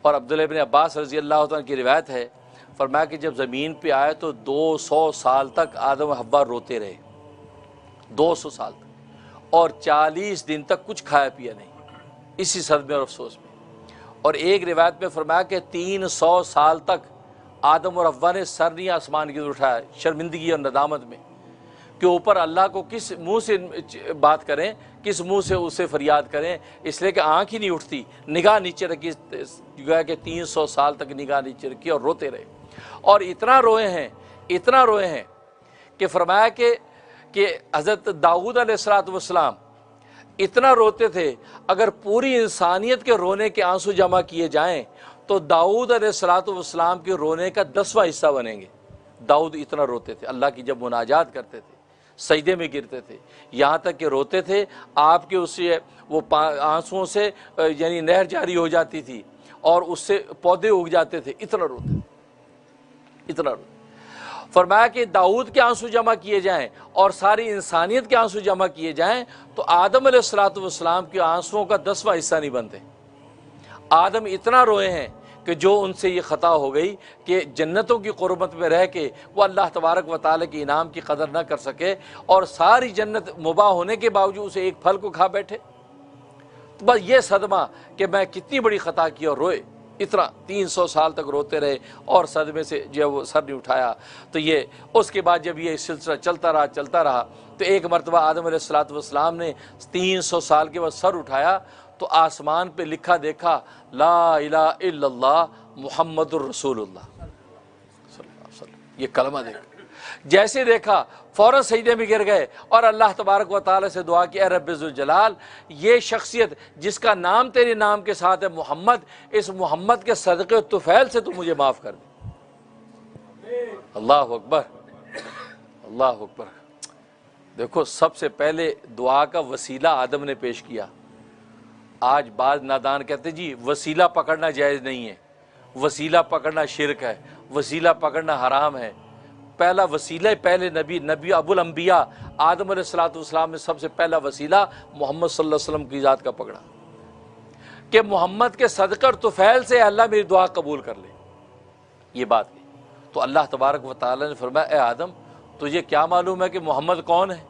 और अब्दुल्लाह इब्न अब्बास रज़ी अल्लाह तआला की रिवायत है, फरमाया कि जब ज़मीन पे आए तो 200 साल तक आदम और हव्वा रोते रहे, 200 साल तक, और 40 दिन तक कुछ खाया पिया नहीं, इसी सदमे और अफसोस में। और एक रिवायत में फरमाया कि 300 साल तक आदम और हव्वा ने सर नहीं आसमान की ओर उठाया, शर्मिंदगी और नदामत में, कि ऊपर अल्लाह को किस मुंह से बात करें, किस मुंह से उससे फरियाद करें, इसलिए कि आँख ही नहीं उठती, निगाह नीचे रखी, गया कि 300 साल तक निगाह नीचे रखी और रोते रहे। और इतना रोए हैं, इतना रोए हैं कि फरमाया कि हज़रत दाऊद अलैहिस्सलाम इतना रोते थे, अगर पूरी इंसानियत के रोने के आंसू जमा किए जाएं तो दाऊद अलैहिस्सलाम के रोने का 10वां हिस्सा बनेंगे। दाऊद इतना रोते थे, अल्लाह की जब मुनाजात करते थे, सजदे में गिरते थे, यहाँ तक कि रोते थे आपके उससे वो आंसुओं से यानी नहर जारी हो जाती थी और उससे पौधे उग जाते थे, इतना रोते, इतना रोते। फरमाया कि दाऊद के आंसू जमा किए जाएं और सारी इंसानियत के आंसू जमा किए जाएं तो आदम अलैहिस्सलाम के आंसुओं का 10वां हिस्सा नहीं बनते। आदम इतना रोए हैं कि जो उनसे ये ख़ता हो गई कि जन्नतों की क़ुर्बत में रह के वो अल्लाह तबारक व तआला के इनाम की कदर न कर सके और सारी जन्नत मुबाह होने के बावजूद उसे एक फल को खा बैठे। तो बस ये सदमा कि मैं कितनी बड़ी ख़ता की और रोए, इतना 300 साल तक रोते रहे और सदमे से जब वो सर नहीं उठाया। तो ये उसके बाद जब ये सिलसिला चलता रहा तो एक मरतबा आदम अलैहिस्सलाम ने 300 साल के बाद सर उठाया तो आसमान पे लिखा देखा, ला इलाहा इल्लल्लाह मुहम्मदुर रसूलुल्लाह सल्लल्लाहु अलैहि वसल्लम, ये कलमा देखा। जैसे देखा फ़ौरन सजदे में गिर गए और अल्लाह तबारक व तआला से दुआ की, ए रब्बे ज़ुल जलाल, ये शख्सियत जिसका नाम तेरे नाम के साथ है मोहम्मद, इस मोहम्मद के सदक़े तुफ़ैल से तू मुझे माफ़ कर दे। अल्लाह अकबर, अल्लाह अकबर। देखो सबसे पहले दुआ का वसीला आदम ने पेश किया। आज बाज नादान कहते जी वसीला पकड़ना जायज़ नहीं है, वसीला पकड़ना शिरक है, वसीला पकड़ना हराम है। पहला वसीला पहले नबी अबुल अंबिया आदम अलैहिस्सलाम ने सबसे पहला वसीला मोहम्मद सल्लल्लाहु अलैहि वसल्लम की ज़ात का पकड़ा कि मोहम्मद के सदक़े और तुफ़ैल से अल्लाह मेरी दुआ कबूल कर ले। ये बात की तो अल्लाह तबारक व तआला ने फरमाया, ए आदम तुझे क्या मालूम है कि मोहम्मद कौन है?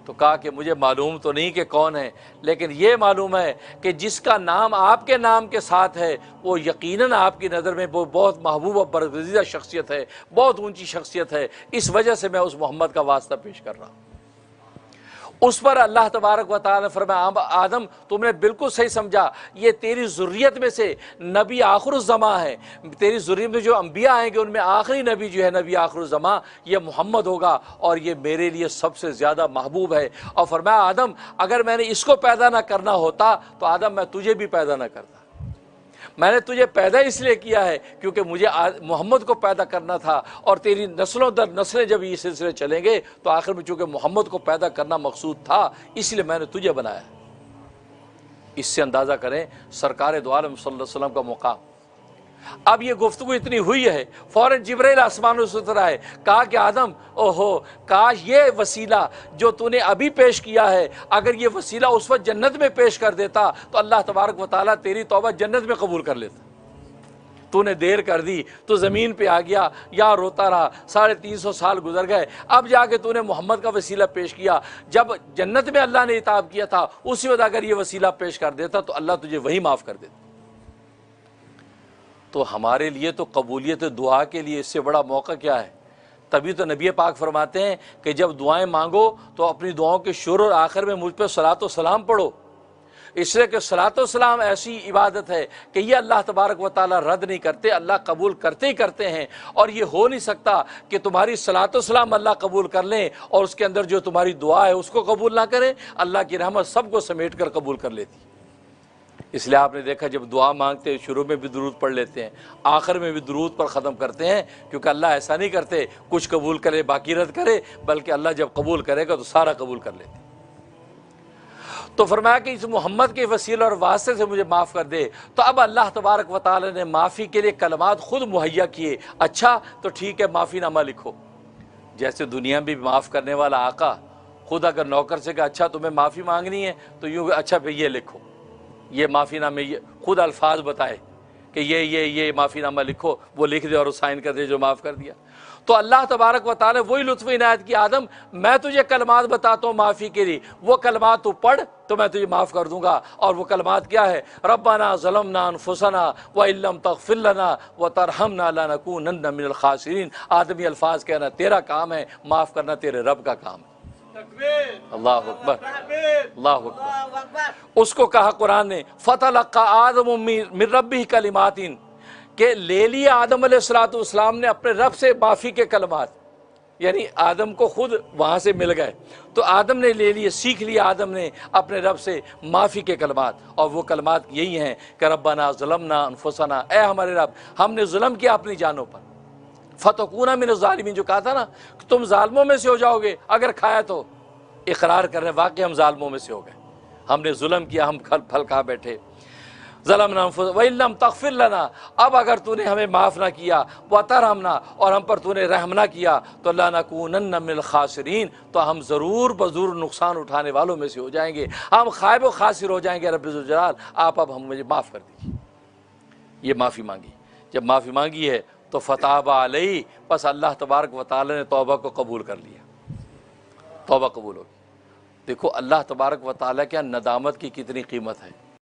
तो कहा कि मुझे मालूम तो नहीं कि कौन है, लेकिन ये मालूम है कि जिसका नाम आपके नाम के साथ है वो यकीनन आपकी नज़र में वो बहुत महबूब और बरगज़ीदा शख्सियत है, बहुत ऊंची शख्सियत है। इस वजह से मैं उस मोहम्मद का वास्ता पेश कर रहा हूँ। उस पर अल्लाह तबारक व तआला ने फरमाया, आदम तुमने बिल्कुल सही समझा, ये तेरी ज़ुर्रियत में से नबी आखिरुज़्ज़मा है, तेरी ज़ुर्रियत में जो अंबिया आएंगे उनमें आखिरी नबी जो है नबी आखिरुज़्ज़मा ये मोहम्मद होगा और ये मेरे लिए सबसे ज़्यादा महबूब है। और फरमाया, आदम अगर मैंने इसको पैदा ना करना होता तो आदम मैं तुझे भी पैदा ना करता। मैंने तुझे पैदा इसलिए किया है क्योंकि मुझे मोहम्मद को पैदा करना था और तेरी नस्लों दर नस्लें जब ये सिलसिले चलेंगे तो आखिर में चूँकि मोहम्मद को पैदा करना मकसूद था इसलिए मैंने तुझे बनाया। इससे अंदाज़ा करें सरकार दो आलम सल्लल्लाहु अलैहि वसल्लम का मुकाम। अब ये गुफ्तगू इतनी हुई है, फ़ौरन जिब्राइल आसमानों से उतर आए, कहा कि आदम ओहो काश ये वसीला जो तूने अभी पेश किया है अगर ये वसीला उस वक्त जन्नत में पेश कर देता तो अल्लाह तबारक व तआला तेरी तौबा जन्नत में कबूल कर लेता। तूने देर कर दी, तो ज़मीन पे आ गया, यहाँ रोता रहा, 350 साल गुजर गए, अब जाके तूने मोहम्मद का वसीला पेश किया। जब जन्नत में अल्लाह ने इताब किया था उसी वक्त अगर ये वसीला पेश कर देता तो अल्लाह तुझे वही माफ़ कर देता। तो हमारे लिए तो कबूलियत दुआ के लिए इससे बड़ा मौका क्या है? तभी तो नबी पाक फरमाते हैं कि जब दुआएं मांगो तो अपनी दुआओं के शुरू और आखिर में मुझ पर सलातो सलाम पढ़ो, इसलिए कि सलातो सलाम ऐसी इबादत है कि ये अल्लाह तबारक व तआला रद्द नहीं करते, अल्लाह कबूल करते ही करते हैं। और ये हो नहीं सकता कि तुम्हारी सलातो सलाम अल्लाह कबूल कर लें और उसके अंदर जो तुम्हारी दुआ है उसको कबूल ना करें। अल्लाह की रहमत सबको समेट कर कबूल कर लेती। इसलिए आपने देखा जब दुआ मांगते हैं शुरू में भी दुरूद पढ़ लेते हैं, आखिर में भी दुरूद पर ख़त्म करते हैं, क्योंकि अल्लाह ऐसा नहीं करते कुछ कबूल करे बाकी रद्द करे, बल्कि अल्लाह जब कबूल करेगा तो सारा कबूल कर लेते। तो फरमाया कि इस मोहम्मद के वसीले और वास्ते से मुझे माफ़ कर दे। तो अब अल्लाह तबारक व तआला ने माफ़ी के लिए कलमात खुद मुहैया किए। अच्छा तो ठीक है माफ़ीनामा लिखो, जैसे दुनिया में भी माफ़ करने वाला आका खुद अगर नौकर से कहा अच्छा तुम्हें माफ़ी मांगनी है तो यूँ अच्छा भाई ये लिखो, ये माफ़ीनामे ये खुद अल्फाज बताए कि ये माफ़ीनामा लिखो, वो लिख दे और वो साइन कर दे, जो माफ़ कर दिया। तो अल्लाह तबारक व तआला वही लुत्फ़ इनायत की, आदम मैं तुझे कलमात बताता हूँ माफ़ी के लिए, वो कलमात तू पढ़ तो मैं तुझे माफ़ कर दूँगा। और वो कलमात क्या है? रब्बना ज़लमना अनफुसना व इल्लम तग़फ़िर लना व तरहमना लनकूनन्ना मिनल ख़ासिरीन। आदमी अल्फाज कहना तेरा काम है, माफ़ करना तेरे रब का काम है। अल्लाह अकबर, अल्लाह अकबर। उसको कहा कुरान ने फ़तलक़्क़ा आदम मिन रब्बिही कलिमातिन, के ले लिया आदम अलैहिस्सलाम ने अपने रब से माफ़ी के कलमात, यानी आदम को खुद वहाँ से मिल गए, तो आदम ने ले लिए, सीख लिया आदम ने अपने रब से माफ़ी के कलमात। और वो कलमात यही हैं कि रब्बना ज़लमना अनफुसना, ए हमारे रब हमने जुल्म किया अपनी जानों पर, फ़तकूना मिन ज़ालिमीन, जो कहा था ना कि तुम जालिमों में से हो जाओगे अगर खाया तो, इकरार कर रहे वाकई हम जालिमों में से हो गए, हमने जुल्म किया, हम फल खा बैठे। ज़लमना व इल्लम तग़फ़िर लना, अब अगर तूने हमें माफ़ ना किया, व तरहमना, और हम पर तूने रहम ना किया, तो लनकूनन्ना मिनल ख़ासिरीन, तो हम ज़रूर बज़रूर नुकसान उठाने वालों में से हो जाएंगे, हम खाइब व खासिर हो जाएंगे। रब्बुल जलाल आप अब हम मुझे माफ़ कर दीजिए। ये माफ़ी मांगी, जब माफ़ी मांगी है तो फ़ताबा अलैहि, बस अल्लाह तबारक व तआला ने तौबा को कबूल कर लिया, तौबा कबूल होगी। देखो अल्लाह तबारक व तआला क्या नदामत की कितनी कीमत है।